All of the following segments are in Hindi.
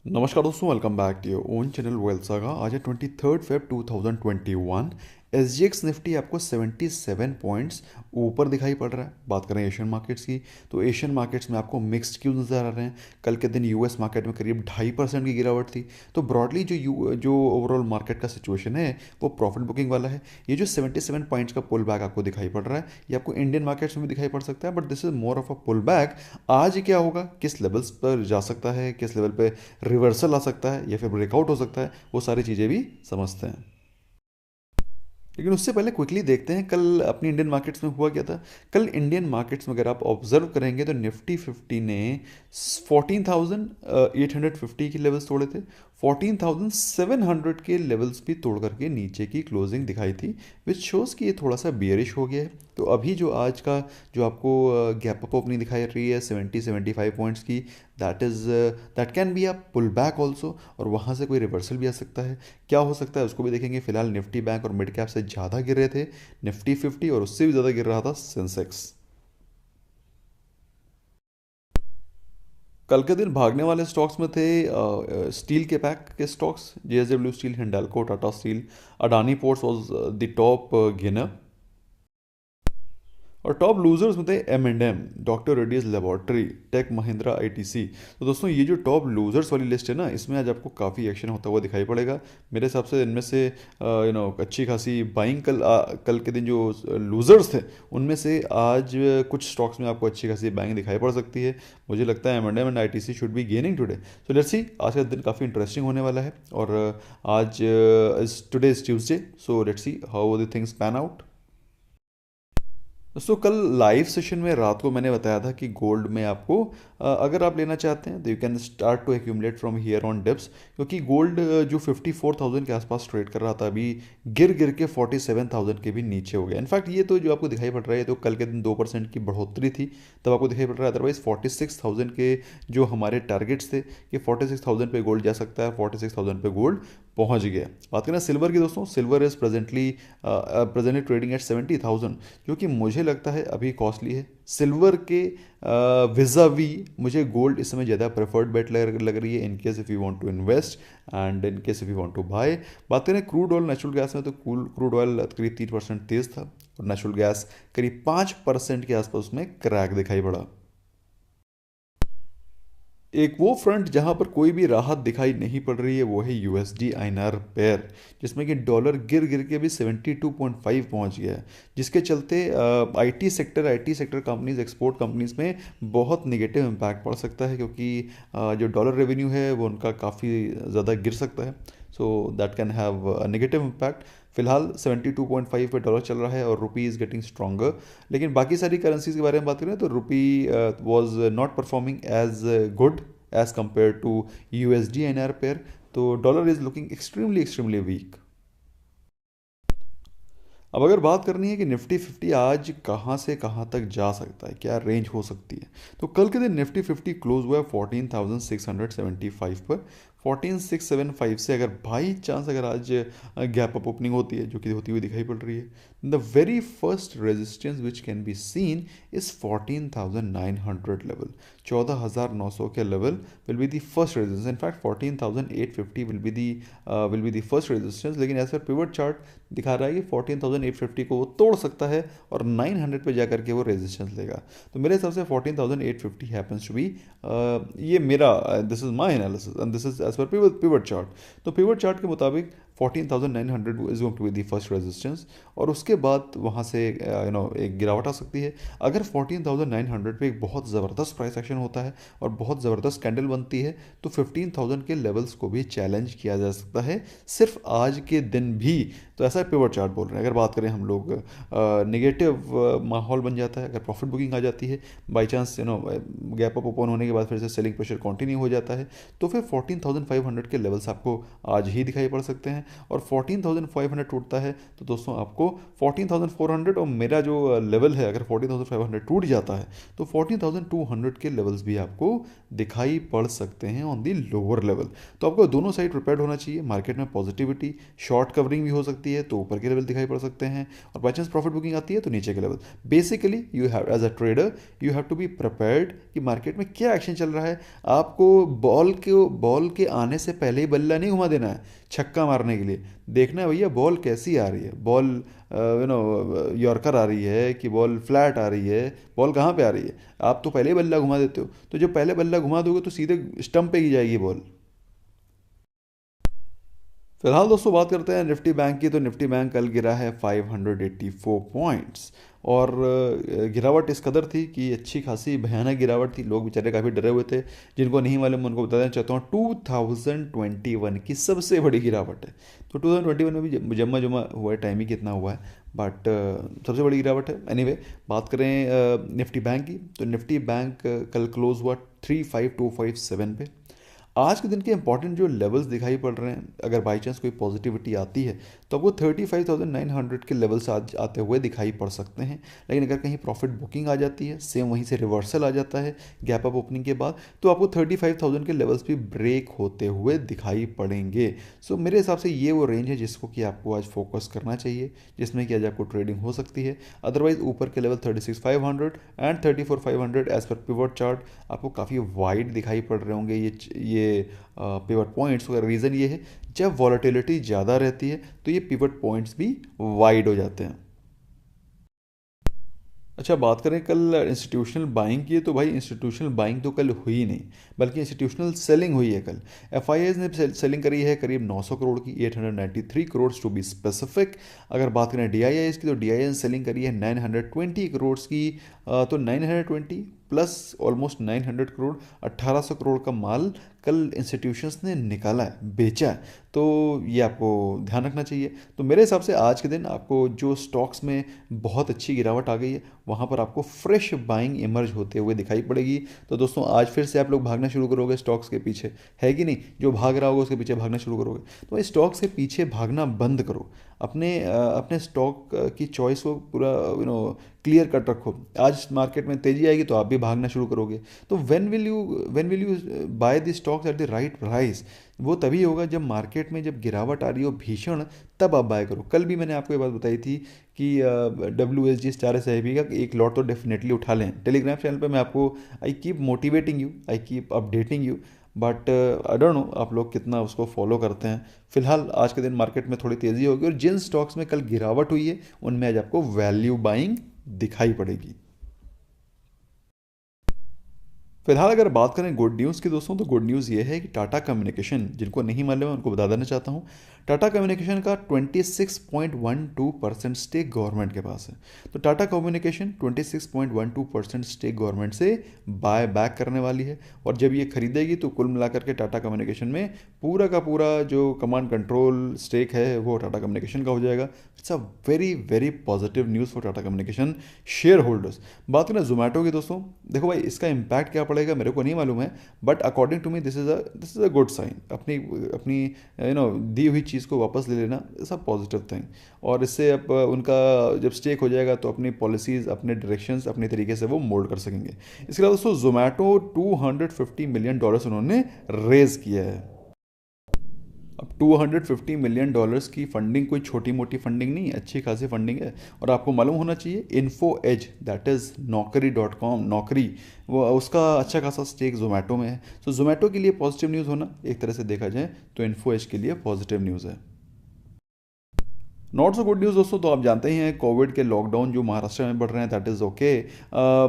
नमस्कार दोस्तों, welcome back to your own channel Wealth Saga. आज है 23 Feb 2021। S G X Nifty आपको 77 पॉइंट्स ऊपर दिखाई पड़ रहा है। बात करें एशियन मार्केट्स की, तो एशियन मार्केट्स में आपको मिक्स्ड क्यों नज़र आ रहे हैं। कल के दिन यूएस मार्केट में करीब 2.5% की गिरावट थी। तो ब्रॉडली जो ओवरऑल मार्केट का सिचुएशन है वो प्रॉफिट बुकिंग वाला है। ये जो 77 पॉइंट्स का पुल बैक आपको दिखाई पड़ रहा है, ये आपको इंडियन मार्केट्स में भी दिखाई पड़ सकता है, but this is more of a pull back. आज क्या होगा, किस लेवल्स पर जा सकता है, किस लेवल पे रिवर्सल आ सकता है या फिर ब्रेकआउट हो सकता है, वो सारी चीज़ें भी समझते हैं। लेकिन उससे पहले क्विकली देखते हैं कल अपनी इंडियन मार्केट्स में हुआ क्या था। कल इंडियन मार्केट्स में अगर आप ऑब्जर्व करेंगे तो निफ्टी 50 ने 14,850 के लेवल्स तोड़े थे। 14,700 के लेवल्स भी तोड़ करके नीचे की क्लोजिंग दिखाई थी, विच शोज़ कि ये थोड़ा सा बियरिश हो गया है। तो अभी जो आज का जो आपको गैप अप ओपनिंग दिखाई रही है 70-75 पॉइंट्स की, that can be a pull back also, और वहाँ से कोई रिवर्सल भी आ सकता है। क्या हो सकता है उसको भी देखेंगे। फिलहाल निफ्टी बैंक और मिड कैप से ज़्यादा गिर रहे थे निफ्टी 50, और उससे भी ज़्यादा गिर रहा था सेंसेक्स। कल के दिन भागने वाले स्टॉक्स में थे स्टील के पैक के stocks, JSW steel, Hindalco, Tata steel. Adani ports was the top gainer. और टॉप लूजर्स में थे M&M, doctor Reddy's laboratory, tech Mahindra, ITC। तो दोस्तों ये जो टॉप लूजर्स वाली लिस्ट है ना, इसमें आज आपको काफ़ी एक्शन होता हुआ दिखाई पड़ेगा। मेरे हिसाब से इनमें से अच्छी खासी बाइंग कल के दिन जो लूजर्स थे उनमें से आज कुछ स्टॉक्स में आपको अच्छी खासी बाइंग दिखाई पड़ सकती है। मुझे लगता है M&M and ITC should be gaining today. So let's see, आज का दिन काफ़ी इंटरेस्टिंग होने वाला है। और आज today is Tuesday, so let's see how the things pan out. दोस्तों कल लाइव सेशन में रात को मैंने बताया था कि गोल्ड में आपको अगर आप लेना चाहते हैं तो you can start to accumulate from here on dips, क्योंकि गोल्ड जो 54,000 के आसपास ट्रेड कर रहा था, अभी गिर गिर के 47,000 के भी नीचे हो गया। इनफैक्ट ये तो जो आपको दिखाई पड़ रहा है तो कल के दिन 2% की बढ़ोतरी थी तब आपको दिखाई पड़ रहा है। अदरवाइज 46,000 के जो हमारे टारगेट्स थे कि 46,000 पे गोल्ड जा सकता है, 46,000 पे गोल्ड पहुंच गया। बात करें सिल्वर की दोस्तों, silver is presently trading at 70,000, जो कि मुझे लगता है अभी कॉस्टली है। सिल्वर के विज़ावी मुझे गोल्ड इस समय ज़्यादा प्रेफर्ड बेट लग रही है, in case if you want to invest and in case if you want to buy. बात करें क्रूड ऑयल नेचुरल गैस में, तो क्रूड ऑयल करीब 3% तेज़ था और नेचुरल गैस करीब 5% के आसपास उसमें क्रैक दिखाई पड़ा। एक वो फ्रंट जहां पर कोई भी राहत दिखाई नहीं पड़ रही है वो है USD INR पेयर, जिसमें कि डॉलर गिर गिर के भी 72.5 पहुंच गया है, जिसके चलते IT sector companies, export companies में बहुत निगेटिव इम्पैक्ट पड़ सकता है, क्योंकि जो डॉलर रेवेन्यू है वो उनका काफ़ी ज़्यादा गिर सकता है। So that can have a negative impact. फिलहाल 72.5 पे डॉलर चल रहा है और रुपी इज़ गेटिंग स्ट्रॉन्गर। लेकिन बाकी सारी करेंसीज के बारे में बात करें तो rupee was not performing as good as compare to USD INR pair. तो dollar is looking extremely extremely weak. अब अगर बात करनी है कि निफ्टी 50 आज कहाँ से कहाँ तक जा सकता है, क्या रेंज हो सकती है, तो कल के दिन निफ्टी 50 क्लोज हुआ है 14,675 पर। 14,675 से अगर बाई चांस अगर आज गैप अप ओपनिंग होती है, जो कि होती हुई दिखाई पड़ रही है, the very first resistance which can be seen is 14,900 level. 14,900 के level will be the first resistance. In fact 14,850 will be the first resistance. लेकिन एज पर पिवट चार्ट दिखा रहा है कि 14,850 को वो तोड़ सकता है और 900 पे जाकर के वो रेजिस्टेंस लेगा। तो मेरे हिसाब से 14,850 हैपन्स टू बी, ये मेरा, this is my analysis and this is as per pivot chart. तो पिवट चार्ट के मुताबिक 14,900 is going to be the first resistance, और उसके बाद वहाँ से एक गिरावट आ सकती है। अगर 14,900 पे एक बहुत ज़बरदस्त प्राइस एक्शन होता है और बहुत ज़बरदस्त कैंडल बनती है, तो 15,000 के लेवल्स को भी चैलेंज किया जा सकता है सिर्फ आज के दिन भी। तो ऐसा पिवट चार्ट बोल रहे हैं। अगर बात करें हम लोग, नेगेटिव माहौल बन जाता है, अगर प्रॉफिट बुकिंग आ जाती है, by chance gap up open होने के बाद फिर से सेलिंग प्रेशर कंटिन्यू हो जाता है, तो फिर 14,500 के लेवल्स आपको आज ही दिखाई पड़ सकते हैं। और 14,500 टूटता है तो दोस्तों आपको 14,400 और मेरा जो लेवल है अगर 14,500 टूट जाता है तो 14,200 के लेवल्स भी आपको दिखाई पड़ सकते हैं ऑन दी लोअर लेवल। तो आपको दोनों साइड प्रिपेयर्ड होना चाहिए। मार्केट में पॉजिटिविटी शॉर्ट कवरिंग भी हो सकती है तो ऊपर के लेवल दिखाई पड़ सकते हैं, और बाई चांस प्रॉफिट बुकिंग आती है तो नीचे के level. Basically you have as a trader you have to be prepared कि मार्केट में क्या एक्शन चल रहा है। आपको बॉल के आने से पहले ही बल्ला नहीं घुमा देना है छक्का मारने के लिए। देखना है भैया बॉल कैसी आ रही है, बॉल यॉर्कर आ रही है कि बॉल फ्लैट आ रही है, बॉल कहाँ पे आ रही है। आप तो पहले ही बल्ला घुमा देते हो, तो जब पहले बल्ला घुमा दोगे तो सीधे स्टंप पे ही जाएगी बॉल। फिलहाल दोस्तों बात करते हैं निफ्टी बैंक की। तो निफ्टी बैंक कल गिरा है 584 पॉइंट्स, और गिरावट इस कदर थी कि अच्छी खासी भयानक गिरावट थी। लोग बेचारे काफ़ी डरे हुए थे। जिनको नहीं मालूम उनको बता देना चाहता हूँ 2021 की सबसे बड़ी गिरावट है। तो 2021 में भी जमा जमा हुआ है, टाइम ही कितना हुआ है, बट सबसे बड़ी गिरावट है। एनीवे बात करें निफ्टी बैंक की, तो निफ्टी बैंक कल क्लोज हुआ 35,257 पे। आज के दिन के इंपॉर्टेंट जो लेवल्स दिखाई पड़ रहे हैं, अगर बाई चांस कोई पॉजिटिविटी आती है तो आपको 35,900 के लेवल्स आज आते हुए दिखाई पड़ सकते हैं। लेकिन अगर कहीं प्रॉफिट बुकिंग आ जाती है, सेम वहीं से रिवर्सल आ जाता है गैप अप ओपनिंग के बाद, तो आपको 35,000 के लेवल्स भी ब्रेक होते हुए दिखाई पड़ेंगे। सो मेरे हिसाब से ये वो रेंज है जिसको कि आपको आज फोकस करना चाहिए, जिसमें कि आज आपको ट्रेडिंग हो सकती है। अदरवाइज ऊपर के level 36,500 and 34,500 as per pivot chart आपको काफ़ी वाइड दिखाई पड़ रहे होंगे ये पिवट पॉइंट्स का। रीज़न ये है जब वॉलेटिलिटी ज़्यादा रहती है तो ये पिवट पॉइंट्स भी वाइड हो जाते हैं। अच्छा बात करें कल इंस्टीट्यूशनल बाइंग की, तो भाई इंस्टीट्यूशनल बाइंग तो कल हुई नहीं, बल्कि इंस्टीट्यूशनल सेलिंग हुई है कल। एफआईआईज ने सेलिंग करी है करीब 900 करोड़ की, 893 करोड़ टू बी स्पेसिफिक। अगर बात करें डीआईआईज की, तो डीआईआई ने सेलिंग करी है 920 करोड़ की। तो 920 प्लस ऑलमोस्ट 900 करोड़, 1800 करोड़ का माल कल इंस्टीट्यूशंस ने निकाला है, बेचा है। तो ये आपको ध्यान रखना चाहिए। तो मेरे हिसाब से आज के दिन आपको जो स्टॉक्स में बहुत अच्छी गिरावट आ गई है वहाँ पर आपको फ्रेश बाइंग इमर्ज होते हुए दिखाई पड़ेगी। तो दोस्तों आज फिर से आप लोग भागना शुरू करोगे स्टॉक्स के पीछे, है कि नहीं? जो भाग रहा होगा उसके पीछे भागना शुरू करोगे। तो इस स्टॉक्स के पीछे भागना बंद करो। अपने स्टॉक की चॉइस को पूरा क्लियर कट रखो। आज मार्केट में तेजी आएगी तो आप भी भागना शुरू करोगे। तो when will you by the stocks at the right price? वो तभी होगा जब मार्केट में जब गिरावट आ रही हो भीषण, तब आप बाय करो। कल भी मैंने आपको ये बात बताई थी कि WSG स्टार SIP का एक लॉट तो डेफिनेटली उठा लें। टेलीग्राम चैनल पे मैं आपको I keep motivating you, I keep updating you, but I don't know आप लोग कितना उसको फॉलो करते हैं। फिलहाल आज के दिन मार्केट में थोड़ी तेज़ी होगी, और जिन स्टॉक्स में कल गिरावट हुई है उनमें आज आपको वैल्यू बाइंग दिखाई पड़ेगी। फिलहाल अगर बात करें गुड न्यूज़ की दोस्तों, तो गुड न्यूज़ ये है कि टाटा कम्युनिकेशन, जिनको नहीं मालूम है उनको बता देना चाहता हूँ, टाटा कम्युनिकेशन का 26.12% स्टेक गवर्नमेंट के पास है। तो टाटा कम्युनिकेशन 26.12% स्टेक गवर्नमेंट से बाय बैक करने वाली है, और जब ये खरीदेगी तो कुल मिलाकर के टाटा कम्युनिकेशन में पूरा का पूरा जो कमांड कंट्रोल स्टेक है वो टाटा कम्युनिकेशन का हो जाएगा। It's a very very positive news for Tata communication share holders. बात करें जोमेटो की दोस्तों, देखो भाई इसका इम्पैक्ट क्या पड़ेगा मेरे को नहीं मालूम है, but according to me this is a good sign. अपनी अपनी दी हुई चीज़ को वापस ले लेना इज़ अ पॉजिटिव थिंग, और इससे अब उनका जब स्टेक हो जाएगा तो अपनी पॉलिसीज़, अपने डायरेक्शंस अपने तरीके से वो मोल्ड कर सकेंगे। इसके अलावा दोस्तों जोमेटो $250 मिलियन उन्होंने रेज किया है। अब $250 मिलियन की फंडिंग कोई छोटी मोटी फंडिंग नहीं, अच्छी खासी फंडिंग है। और आपको मालूम होना चाहिए info as, that is Naukri.com, नौकरी, वो उसका अच्छा खासा स्टेक जोमेटो में है। सो जोमेटो के लिए पॉजिटिव न्यूज़ होना एक तरह से देखा जाए तो इन्फो एज के लिए पॉजिटिव न्यूज़ है। नॉट सो गुड न्यूज़ दोस्तों, तो आप जानते ही हैं कोविड के लॉकडाउन जो महाराष्ट्र में बढ़ रहे हैं, दैट इज़ ओके,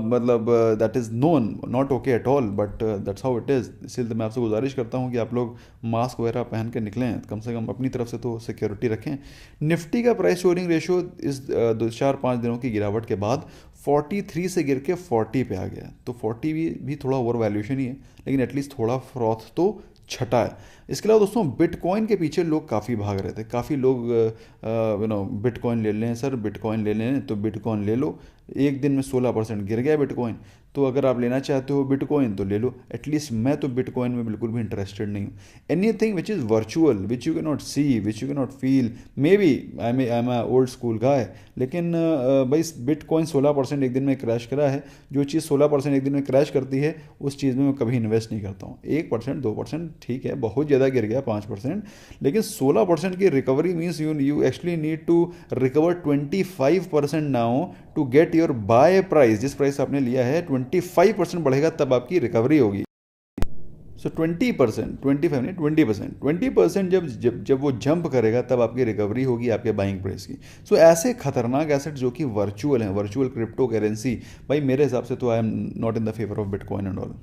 मतलब that is known not okay at all, but that's how it is. इसलिए मैं आपसे गुजारिश करता हूं कि आप लोग मास्क वगैरह पहन के निकलें, कम से कम अपनी तरफ से तो सिक्योरिटी रखें। निफ्टी का प्राइस टू अर्निंग रेशियो इस 2-4-5 दिनों की गिरावट के बाद 43 से गिर के 40 पे आ गया। तो 40 भी थोड़ा ओवर वैल्यूशन ही है, लेकिन एटलीस्ट थोड़ा फ्रॉथ तो छठा है। इसके अलावा दोस्तों बिटकॉइन के पीछे लोग काफ़ी भाग रहे थे। काफ़ी लोग बिटकॉइन ले लें सर, बिटकॉइन ले लें, तो बिटकॉइन ले लो। एक दिन में 16% गिर गया बिटकॉइन। तो अगर आप लेना चाहते हो बिटकॉइन तो ले लो। एटलीस्ट मैं तो बिटकॉइन में बिल्कुल भी इंटरेस्टेड नहीं हूँ। Anything which is virtual, which you can not see, which you can not feel, may be I am old school guy, लेकिन भाई बिटकॉइन 16% एक दिन में क्रैश करा है। जो चीज़ 16% एक दिन में क्रैश करती है उस चीज़ में मैं कभी इन्वेस्ट नहीं करता हूँ। 1% 2% ठीक है, बहुत ज़्यादा गिर गया 5%, लेकिन 16% की recovery means you actually need to recover 25% now to get your buy price. जिस प्राइस आपने लिया है 25% बढ़ेगा तब आपकी रिकवरी होगी। सो 20%, 25 नहीं 20%, 20% जब वो जंप करेगा तब आपकी रिकवरी होगी आपके बाइंग प्राइस की। सो ऐसे खतरनाक एसेट जो कि वर्चुअल हैं, वर्चुअल क्रिप्टो करेंसी, भाई मेरे हिसाब से तो I am not in the favour of bitcoin and all.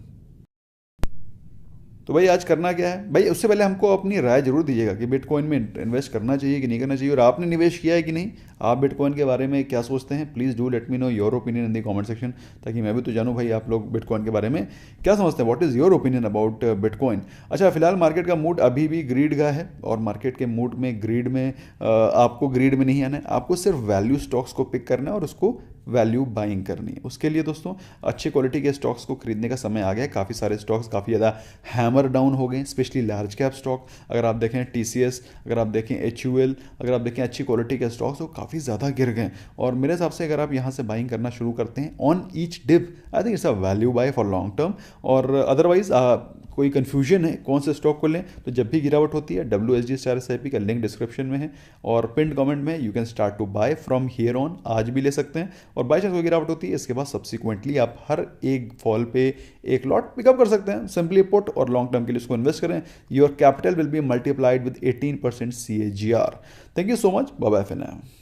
तो भाई आज करना क्या है भाई, उससे पहले हमको अपनी राय जरूर दीजिएगा कि बिटकॉइन में इन्वेस्ट करना चाहिए कि नहीं करना चाहिए, और आपने निवेश किया है कि नहीं, आप बिटकॉइन के बारे में क्या सोचते हैं। Please do let me know your opinion in the comment section, ताकि मैं भी तो जानूँ भाई आप लोग बिटकॉइन के बारे में क्या समझते हैं। What is your opinion about bitcoin. अच्छा, फिलहाल मार्केट का मूड अभी भी ग्रीड का है, और मार्केट के मूड में ग्रीड में आपको ग्रीड में नहीं आना है, आपको सिर्फ वैल्यू स्टॉक्स को पिक करना है और उसको वैल्यू बाइंग करनी है। उसके लिए दोस्तों अच्छी क्वालिटी के स्टॉक्स को खरीदने का समय आ गया है। काफ़ी सारे स्टॉक्स काफ़ी ज़्यादा हैमर डाउन हो गए, स्पेशली लार्ज कैप स्टॉक। अगर आप देखें TCS, अगर आप देखें HUL, अगर आप देखें अच्छी क्वालिटी के स्टॉक्स, तो काफ़ी ज़्यादा गिर गए। और मेरे हिसाब से अगर आप यहाँ से बाइंग करना शुरू करते हैं on each dip, I think it's a value buy for long term. और अदरवाइज कोई कन्फ्यूजन है कौन से स्टॉक को लें, तो जब भी गिरावट होती है WSG स्टार SIP का लिंक डिस्क्रिप्शन में है और पिन कमेंट में, you can start to buy from here on, आज भी ले सकते हैं। और बाई चांस कोई गिरावट होती है इसके बाद सब्सिक्वेंटली आप हर एक फॉल पे एक लॉट पिकअप कर सकते हैं, सिंपली पुट, और लॉन्ग टर्म के लिए उसको इन्वेस्ट करें। Your capital will be multiplied with 18% CAGR। Thank you so much, bye bye for now.